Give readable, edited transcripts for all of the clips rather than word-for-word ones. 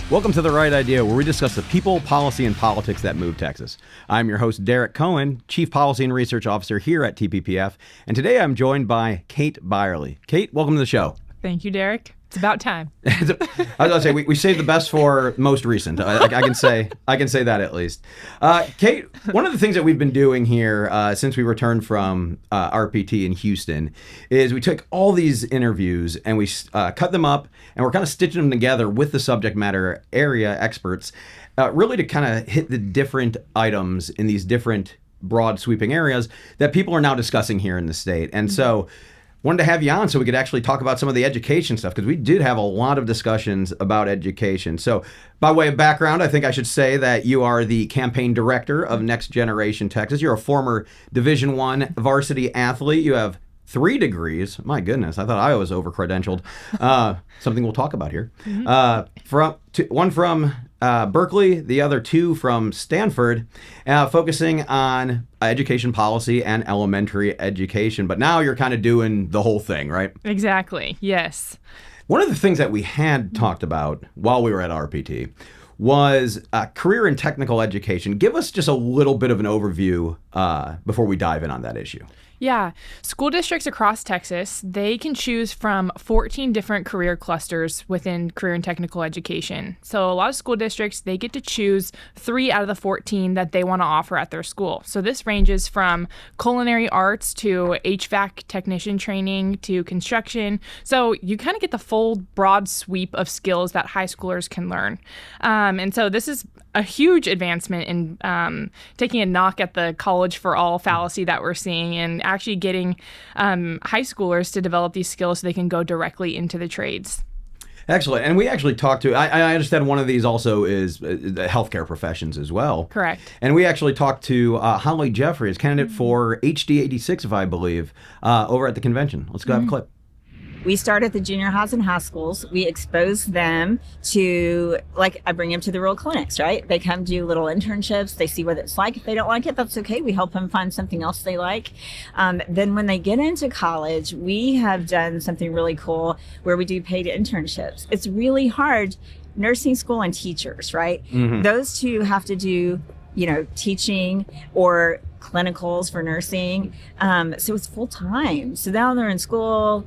Welcome to The Right Idea, where we discuss the people, policy, and politics that move Texas. I'm your host, Derek Cohen, Chief Policy and Research Officer here at TPPF, and today I'm joined by Kate Bierly. Kate, welcome to the show. Thank you, Derek. It's about time. I was going to say, we saved the best for most recent. I can say that at least. Kate, one of the things that we've been doing here since we returned from RPT in Houston is we took all these interviews and we cut them up and we're kind of stitching them together with the subject matter area experts, really to kind of hit the different items in these different broad sweeping areas that people are now discussing here in the state. And so wanted to have you on so we could actually talk about some of the education stuff, because we did have a lot of discussions about education. So by way of background, I think I should say that you are the campaign director of Next Generation Texas. You're a former Division I varsity athlete. You have 3 degrees. My goodness, I thought I was over-credentialed. Something we'll talk about here. One from Berkeley, the other 2 from Stanford, focusing on education policy and elementary education. But now you're kind of doing the whole thing, right? Exactly, yes. One of the things that we had talked about while we were at RPT was career and technical education. Give us just a little bit of an overview before we dive in on that issue. Yeah. School districts across Texas, they can choose from 14 different career clusters within career and technical education. So a lot of school districts, they get to choose 3 out of the 14 that they want to offer at their school. So this ranges from culinary arts to HVAC technician training to construction. So you kind of get the full broad sweep of skills that high schoolers can learn. And so this is a huge advancement in taking a knock at the college for all fallacy that we're seeing and actually getting high schoolers to develop these skills so they can go directly into the trades. Excellent. And we actually talked to, I understand one of these also is the healthcare professions as well. Correct. And we actually talked to Holly Jeffries, candidate for HD 86, if I believe, over at the convention. Let's go have a clip. We start at the junior highs and high schools. We expose them to, like, I bring them to the rural clinics, right? They come do little internships. They see what it's like. If they don't like it, that's okay. We help them find something else they like. Then when they get into college, we have done something really cool where we do paid internships. It's really hard, nursing school and teachers, right? Mm-hmm. Those two have to do, teaching or clinicals for nursing. So it's full time. So now they're in school.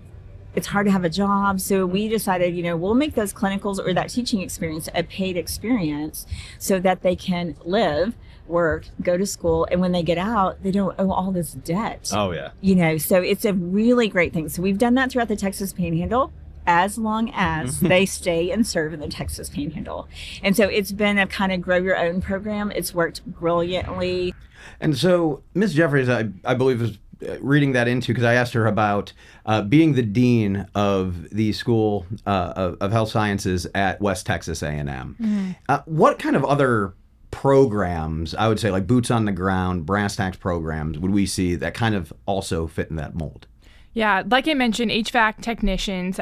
It's hard to have a job. So we decided, we'll make those clinicals or that teaching experience a paid experience so that they can live, work, go to school. And when they get out, they don't owe all this debt. Oh, yeah. So it's a really great thing. So we've done that throughout the Texas Panhandle as long as they stay and serve in the Texas Panhandle. And so it's been a kind of grow your own program. It's worked brilliantly. And so Ms. Jeffries, I believe, is reading that into, because I asked her about being the dean of the School of Health Sciences at West Texas A&M. Mm-hmm. What kind of other programs, I would say, like boots on the ground, brass tacks programs, would we see that kind of also fit in that mold? Yeah, like I mentioned, HVAC technicians,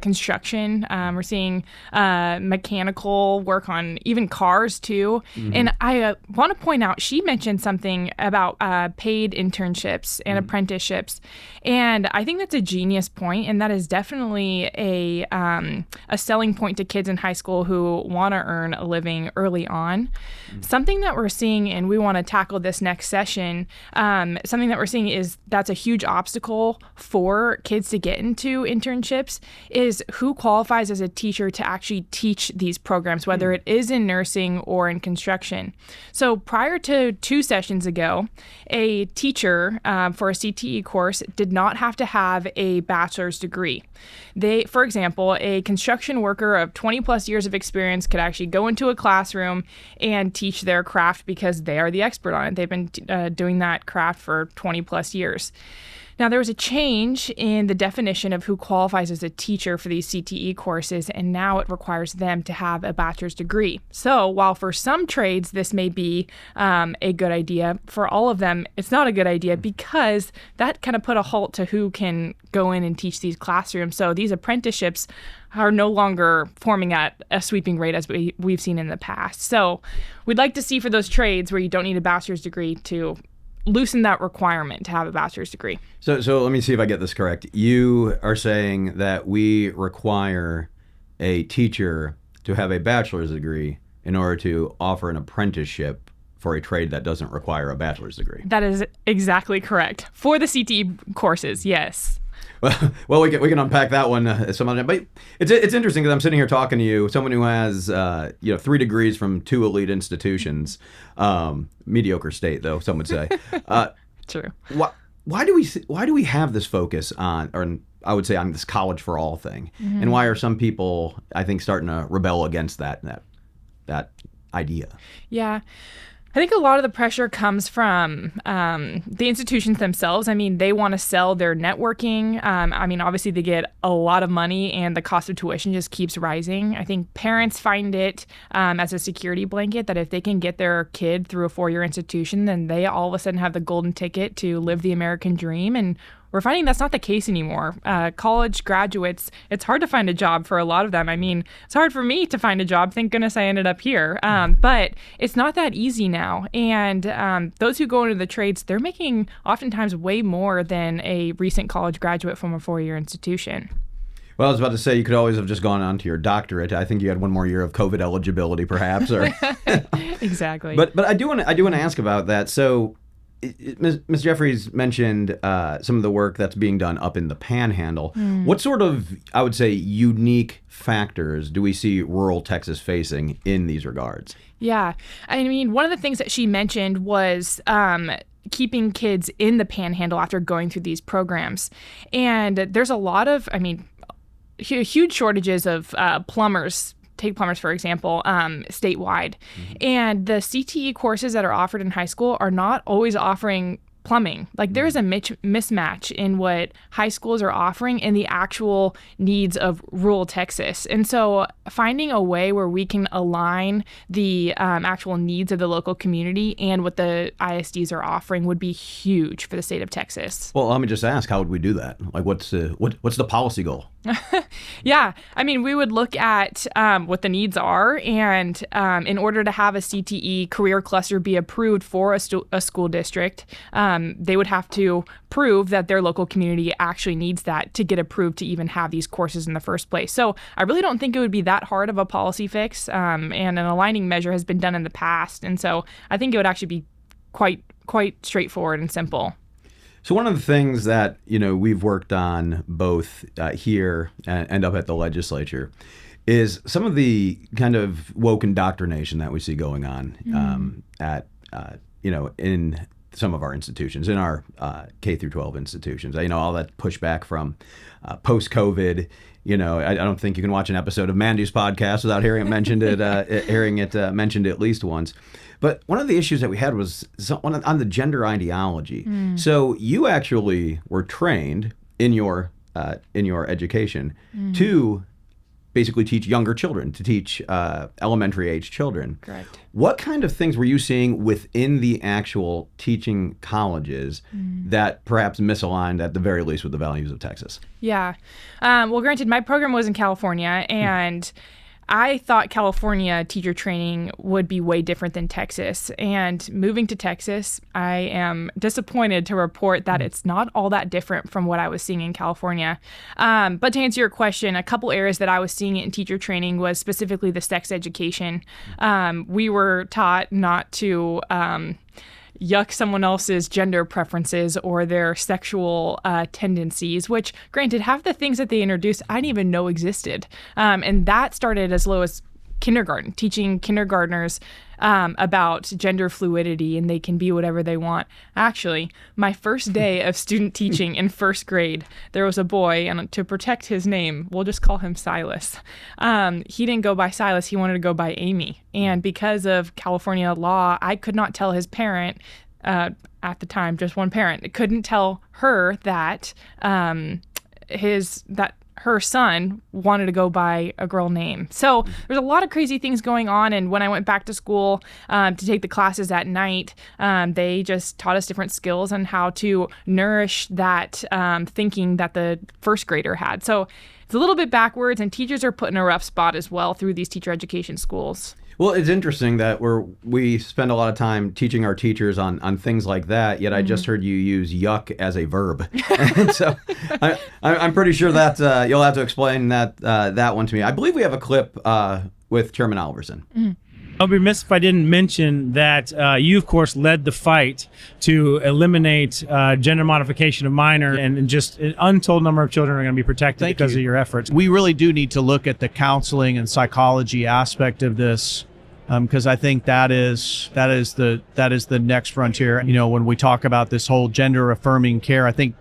construction. We're seeing mechanical work on even cars too. Mm-hmm. And I want to point out, she mentioned something about paid internships and apprenticeships. And I think that's a genius point, and that is definitely a selling point to kids in high school who want to earn a living early on. Mm-hmm. Something that we're seeing, and we want to tackle this next session, something that we're seeing is that's a huge obstacle for kids to get into internships is who qualifies as a teacher to actually teach these programs, whether it is in nursing or in construction. So prior to 2 sessions ago, a teacher for a CTE course did not have to have a bachelor's degree. For example, a construction worker of 20 plus years of experience could actually go into a classroom and teach their craft because they are the expert on it. They've been doing that craft for 20 plus years. Now, there was a change in the definition of who qualifies as a teacher for these CTE courses, and now it requires them to have a bachelor's degree. So while for some trades this may be a good idea, for all of them it's not a good idea, because that kind of put a halt to who can go in and teach these classrooms. So these apprenticeships are no longer forming at a sweeping rate as we've seen in the past. So we'd like to see for those trades where you don't need a bachelor's degree to loosen that requirement to have a bachelor's degree. So let me see if I get this correct. You are saying that we require a teacher to have a bachelor's degree in order to offer an apprenticeship for a trade that doesn't require a bachelor's degree. That is exactly correct. For the CTE courses, yes. Well, we can unpack that one some other time. But it's interesting because I'm sitting here talking to you, someone who has 3 degrees from 2 elite institutions, mediocre state though some would say. True. Why do we have this focus on, or I would say on this college for all thing, and why are some people, I think, starting to rebel against that idea? Yeah. I think a lot of the pressure comes from the institutions themselves. I mean, they want to sell their networking. Obviously, they get a lot of money and the cost of tuition just keeps rising. I think parents find it as a security blanket that if they can get their kid through a 4-year institution, then they all of a sudden have the golden ticket to live the American dream. And we're finding that's not the case anymore. College graduates, it's hard to find a job for a lot of them. I mean, it's hard for me to find a job. Thank goodness I ended up here. But it's not that easy now. And those who go into the trades, they're making oftentimes way more than a recent college graduate from a 4-year institution. Well, I was about to say you could always have just gone on to your doctorate. I think you had 1 more year of COVID eligibility, perhaps. Or Exactly. But I do want to ask about that. So, Ms. Jeffries mentioned some of the work that's being done up in the Panhandle. What sort of, I would say, unique factors do we see rural Texas facing in these regards? Yeah. I mean, one of the things that she mentioned was keeping kids in the Panhandle after going through these programs. And there's a lot of, huge shortages of plumbers. Take plumbers, for example, statewide. And the CTE courses that are offered in high school are not always offering plumbing. Like there's a mismatch in what high schools are offering and the actual needs of rural Texas. And so finding a way where we can align the actual needs of the local community and what the ISDs are offering would be huge for the state of Texas. Well, let me just ask, how would we do that? Like, what's the policy goal? Yeah, I mean, we would look at what the needs are, and in order to have a CTE career cluster be approved for a school district, they would have to prove that their local community actually needs that to get approved to even have these courses in the first place. So I really don't think it would be that hard of a policy fix, and an aligning measure has been done in the past, and so I think it would actually be quite straightforward and simple. So one of the things that we've worked on both here and up at the legislature is some of the kind of woke indoctrination that we see going on in some of our institutions, in our K through 12 institutions. All that pushback from post-COVID. I don't think you can watch an episode of Mandy's podcast without hearing it mentioned at least once. But one of the issues that we had was on the gender ideology. So you actually were trained in your education to basically teach younger children, to teach elementary age children. Correct. What kind of things were you seeing within the actual teaching colleges that perhaps misaligned at the very least with the values of Texas? Yeah. Well, granted, my program was in California, and I thought California teacher training would be way different than Texas. And moving to Texas, I am disappointed to report that it's not all that different from what I was seeing in California. But to answer your question, a couple areas that I was seeing it in teacher training was specifically the sex education. We were taught not to yuck someone else's gender preferences or their sexual tendencies, which, granted, half the things that they introduced I didn't even know existed. And that started as low as kindergarten, teaching kindergartners about gender fluidity, and they can be whatever they want. Actually, my first day of student teaching in first grade, there was a boy, and to protect his name, we'll just call him Silas. He didn't go by Silas, he wanted to go by Amy. And because of California law, I could not tell his parent, at the time, just one parent, couldn't tell her that her son wanted to go by a girl name. So there's a lot of crazy things going on. And when I went back to school to take the classes at night, they just taught us different skills on how to nourish that thinking that the first grader had. So it's a little bit backwards, and teachers are put in a rough spot as well through these teacher education schools. Well, it's interesting that we spend a lot of time teaching our teachers on things like that, yet I just heard you use yuck as a verb. And so I'm pretty sure that you'll have to explain that one to me. I believe we have a clip with Chairman Oliverson. I'll be remiss if I didn't mention that you, of course, led the fight to eliminate gender modification of minor, and just an untold number of children are going to be protected because of your efforts. We really do need to look at the counseling and psychology aspect of this, because I think that is the next frontier. You know, when we talk about this whole gender affirming care, I think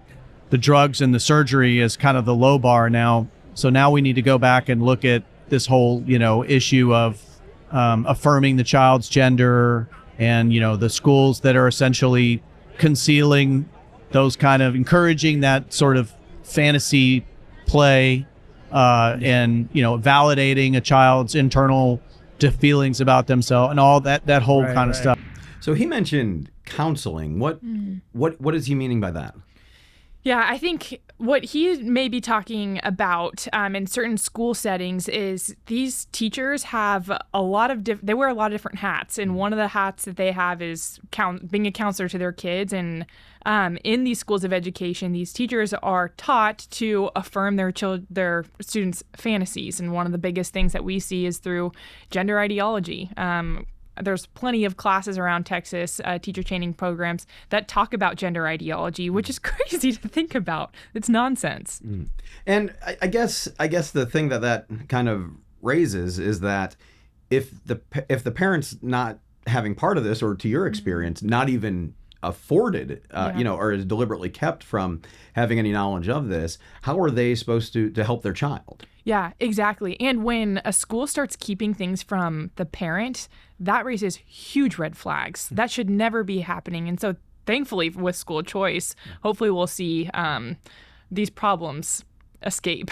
the drugs and the surgery is kind of the low bar now. So now we need to go back and look at this whole, issue of affirming the child's gender, and the schools that are essentially concealing those kind of, encouraging that sort of fantasy play, and validating a child's internal feelings about themselves, and all that whole kind of stuff. So he mentioned counseling. What is he meaning by that? Yeah, I think what he may be talking about in certain school settings is these teachers have a lot of they wear a lot of different hats, and one of the hats that they have is being a counselor to their kids. And in these schools of education, these teachers are taught to affirm their students' fantasies, and one of the biggest things that we see is through gender ideology. There's plenty of classes around Texas, teacher training programs that talk about gender ideology, which is crazy to think about. It's nonsense. And I guess the thing that kind of raises is that if the parent's not having part of this, or to your experience, not even afforded, or is deliberately kept from having any knowledge of this, how are they supposed to help their child? Yeah, exactly. And when a school starts keeping things from the parent, that raises huge red flags. That should never be happening. And so thankfully with school choice, hopefully we'll see these problems escape.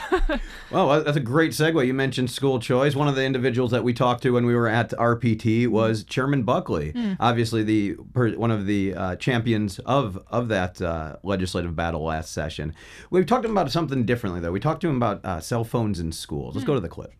Well, that's a great segue. You mentioned school choice. One of the individuals that we talked to when we were at RPT was Chairman Buckley, obviously one of the champions of that legislative battle last session. We talked to him about something differently, though. We talked to him about cell phones in schools. Let's go to the clip.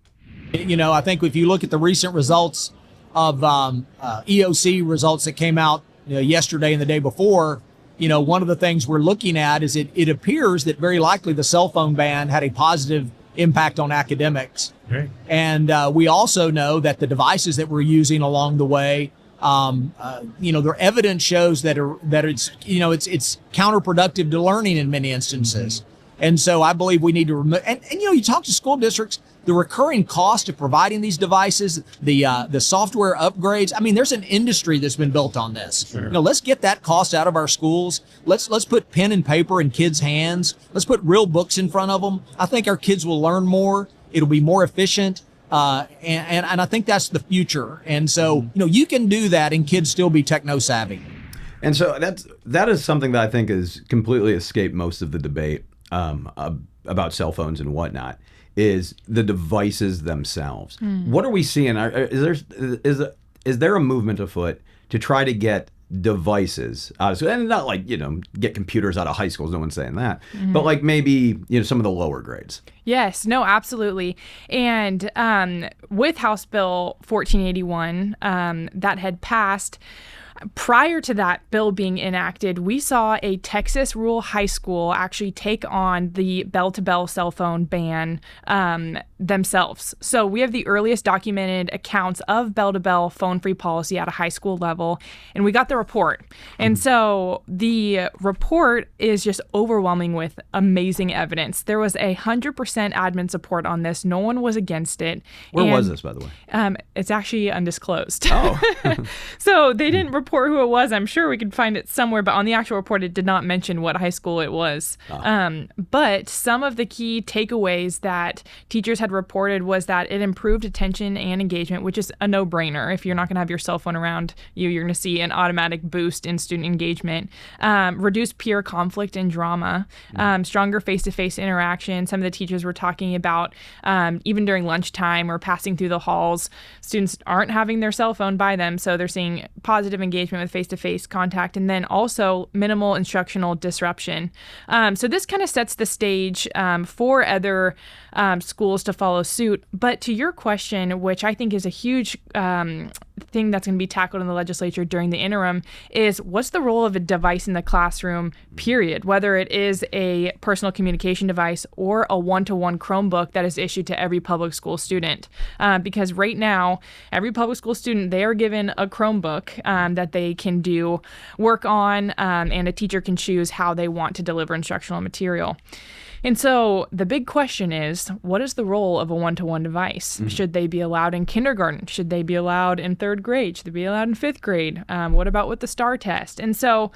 I think if you look at the recent results of EOC results that came out yesterday and the day before, one of the things we're looking at is it appears that very likely the cell phone ban had a positive impact on academics. Right. And we also know that the devices that we're using along the way, their evidence shows that it's counterproductive to learning in many instances. Mm-hmm. And so I believe we need to remove, and you talk to school districts, the recurring cost of providing these devices, the software upgrades. I mean, there's an industry that's been built on this. Sure. Let's get that cost out of our schools. Let's put pen and paper in kids' hands. Let's put real books in front of them. I think our kids will learn more. It'll be more efficient. And I think that's the future. And so, you can do that and kids still be techno savvy. And so that is something that I think has completely escaped most of the debate about cell phones and whatnot, is the devices themselves. What are we seeing? Is there a movement afoot to try to get devices out of school? And not like, get computers out of high schools, no one's saying that, but like maybe, some of the lower grades. Yes, no, absolutely. And with House Bill 1481 that had passed, prior to that bill being enacted, we saw a Texas rural high school actually take on the bell-to-bell cell phone ban themselves. So we have the earliest documented accounts of bell-to-bell phone-free policy at a high school level, and we got the report. And so the report is just overwhelming with amazing evidence. There was 100% admin support on this. No one was against it. Where was this, by the way? It's actually undisclosed. Oh. So they didn't report who it was. I'm sure we could find it somewhere, but on the actual report, it did not mention what high school it was. But some of the key takeaways that teachers had reported was that it improved attention and engagement, which is a no-brainer. If you're not going to have your cell phone around you, you're going to see an automatic boost in student engagement. Reduced peer conflict and drama, stronger face-to-face interaction. Some of the teachers were talking about even during lunchtime or passing through the halls, students aren't having their cell phone by them, so they're seeing positive engagement with face-to-face contact, and then also minimal instructional disruption. So this kind of sets the stage for other schools to follow suit. But to your question, which I think is a huge thing that's going to be tackled in the legislature during the interim is what's the role of a device in the classroom, period, whether it is a personal communication device or a one-to-one Chromebook that is issued to every public school student. Because right now, every public school student, they are given a Chromebook that they can do work on, and a teacher can choose how they want to deliver instructional material. And so the big question is, what is the role of a one-to-one device? Should they be allowed in kindergarten? Should they be allowed in third grade? Should they be allowed in fifth grade? What about with the STAR test? And so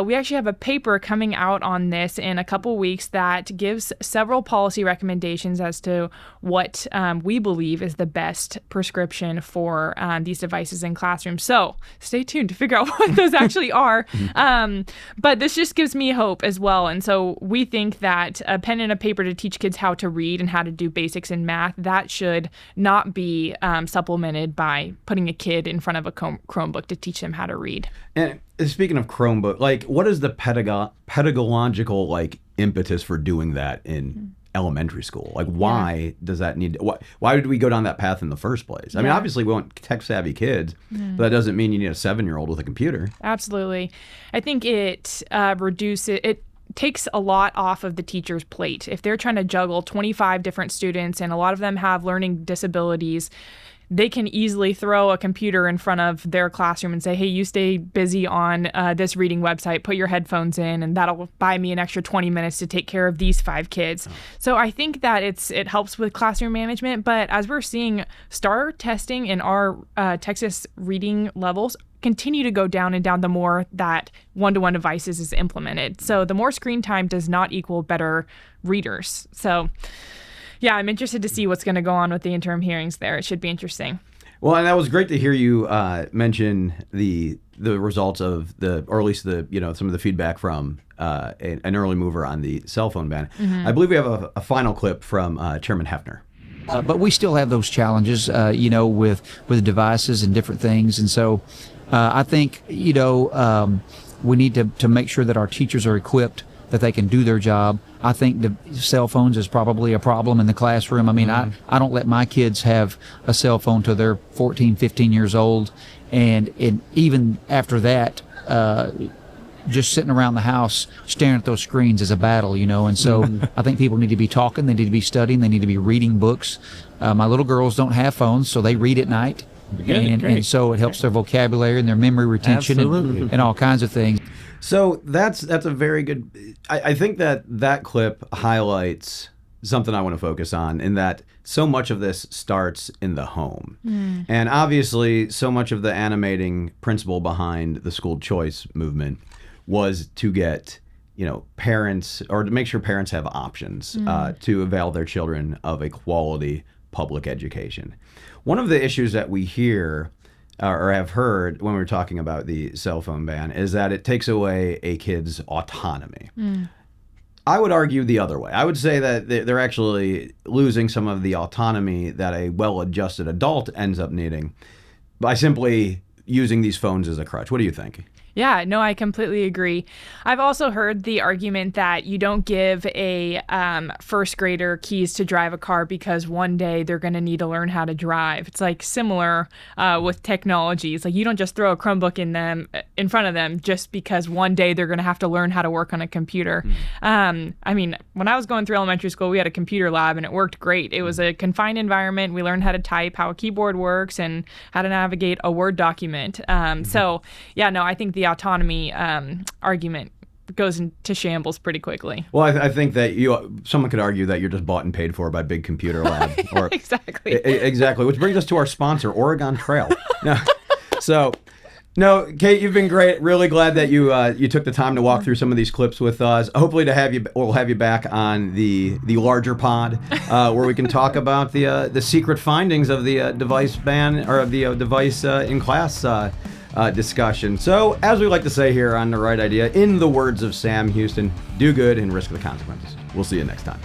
we actually have a paper coming out on this in a couple weeks that gives several policy recommendations as to what we believe is the best prescription for these devices in classrooms. So stay tuned to figure out what those actually are. But this just gives me hope as well. And so we think that a pen and a paper to teach kids how to read and how to do basics in math, that should not be supplemented by putting a kid in front of a Chromebook to teach them how to read. And speaking of Chromebook, like, what is the pedagogical like impetus for doing that in elementary school? Like, why does that need to, why did we go down that path in the first place? I mean, obviously we want tech savvy kids, but that doesn't mean you need a 7-year-old with a computer. Absolutely. I think it takes a lot off of the teacher's plate. If they're trying to juggle 25 different students and a lot of them have learning disabilities, they can easily throw a computer in front of their classroom and say, hey, you stay busy on this reading website, put your headphones in, and that'll buy me an extra 20 minutes to take care of these 5 kids. So I think that it helps with classroom management, but as we're seeing, STAR testing in our Texas reading levels continue to go down and down the more that one-to-one devices is implemented. So the more screen time does not equal better readers. So yeah, I'm interested to see what's going to go on with the interim hearings there. It should be interesting. Well, and that was great to hear you mention the results of or at least some of the feedback from an early mover on the cell phone ban. I believe we have a final clip from Chairman Hefner. But we still have those challenges, with devices and different things. And so I think, we need to make sure that our teachers are equipped, that they can do their job. I think the cell phones is probably a problem in the classroom. I mean, I don't let my kids have a cell phone till they're 14, 15 years old. And even after that, just sitting around the house staring at those screens is a battle, and so I think people need to be talking, they need to be studying, they need to be reading books. My little girls don't have phones, so they read at night, and so it helps their vocabulary and their memory retention and all kinds of things. So that's a very good, I think that clip highlights something I want to focus on, in that so much of this starts in the home. And obviously so much of the animating principle behind the school choice movement was to get parents, or to make sure parents have options to avail their children of a quality public education. One of the issues that we hear or have heard when we're talking about the cell phone ban is that it takes away a kid's autonomy. I would argue the other way. I would say that they're actually losing some of the autonomy that a well-adjusted adult ends up needing by simply using these phones as a crutch. What do you think? Yeah, no, I completely agree. I've also heard the argument that you don't give a first grader keys to drive a car because one day they're going to need to learn how to drive. It's like similar with technology. It's like you don't just throw a Chromebook in front of them just because one day they're going to have to learn how to work on a computer. I mean, when I was going through elementary school, we had a computer lab and it worked great. It was a confined environment. We learned how to type, how a keyboard works, and how to navigate a Word document. So yeah, no, I think the autonomy argument goes into shambles pretty quickly. Well, I think that someone could argue that you're just bought and paid for by Big Computer Lab. Or exactly. Exactly, which brings us to our sponsor, Oregon Trail. No, Kate, you've been great. Really glad that you took the time to walk through some of these clips with us. Hopefully, we'll have you back on the larger pod where we can talk about the secret findings of the device ban, or of the device in class discussion. So, as we like to say here on The Right Idea, in the words of Sam Houston, do good and risk the consequences. We'll see you next time.